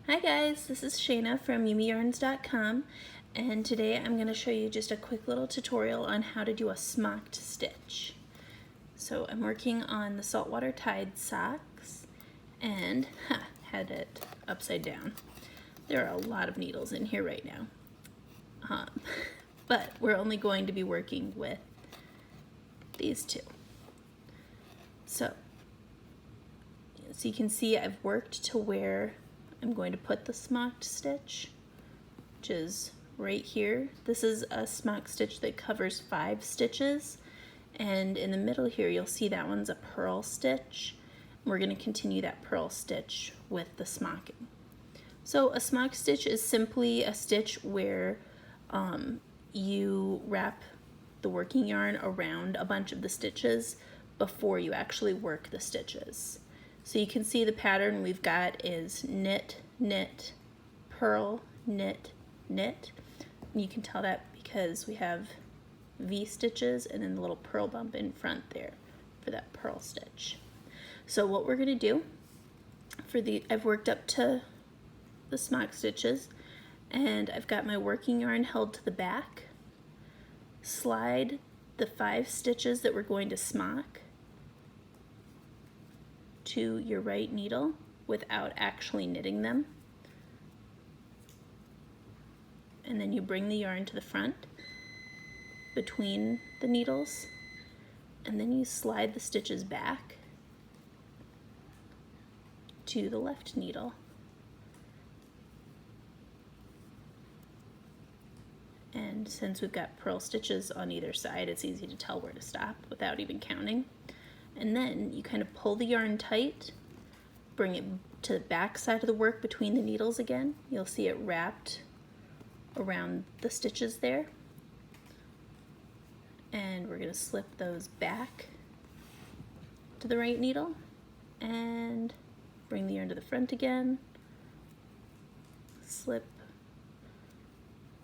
Hi guys, this is Shayna from YumiYarns.com, and today I'm going to show you just a quick little tutorial on how to do a smocked stitch. So I'm working on the saltwater tide socks and had it upside down. There are a lot of needles in here right now, but we're only going to be working with these two. So you can see I've worked to where I'm going to put the smocked stitch, which is right here. This is a smocked stitch that covers 5 stitches, and in the middle here you'll see that one's a purl stitch. We're going to continue that purl stitch with the smocking. So a smocked stitch is simply a stitch where you wrap the working yarn around a bunch of the stitches before you actually work the stitches. So you can see the pattern we've got is knit, knit, purl, knit, knit. And you can tell that because we have V stitches and then the little purl bump in front there for that purl stitch. So what we're going to do I've worked up to the smock stitches and I've got my working yarn held to the back. Slide the 5 stitches that we're going to smock to your right needle without actually knitting them. And then you bring the yarn to the front between the needles, and then you slide the stitches back to the left needle. And since we've got purl stitches on either side, it's easy to tell where to stop without even counting. And then you kind of pull the yarn tight, bring it to the back side of the work between the needles again. You'll see it wrapped around the stitches there. And we're going to slip those back to the right needle and bring the yarn to the front again. Slip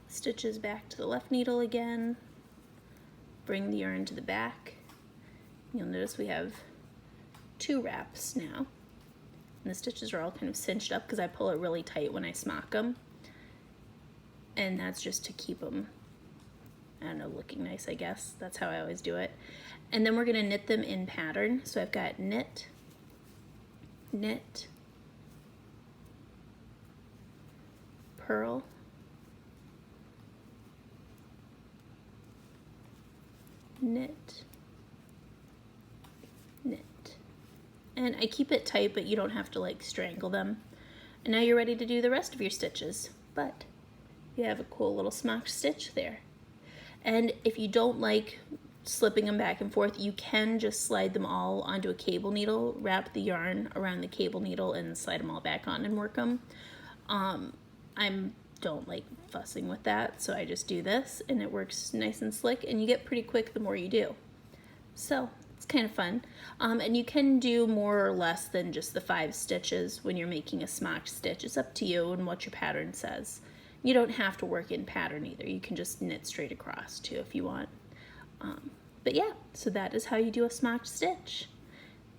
stitches back to the left needle again. Bring the yarn to the back. You'll notice we have 2 wraps now. And the stitches are all kind of cinched up because I pull it really tight when I smock them. And that's just to keep them, I don't know, looking nice, I guess. That's how I always do it. And then we're going to knit them in pattern. So I've got knit, knit, purl, knit, knit. And I keep it tight, but you don't have to like strangle them. And now you're ready to do the rest of your stitches, but you have a cool little smocked stitch there. And if you don't like slipping them back and forth, you can just slide them all onto a cable needle, wrap the yarn around the cable needle and slide them all back on and work them. I don't like fussing with that, so I just do this and it works nice and slick, and you get pretty quick the more you do. So it's kind of fun. And you can do more or less than just the 5 stitches when you're making a smocked stitch. It's up to you and what your pattern says. You don't have to work in pattern either. You can just knit straight across too if you want. But yeah, so that is how you do a smocked stitch.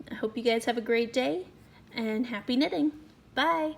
I hope you guys have a great day and happy knitting. Bye!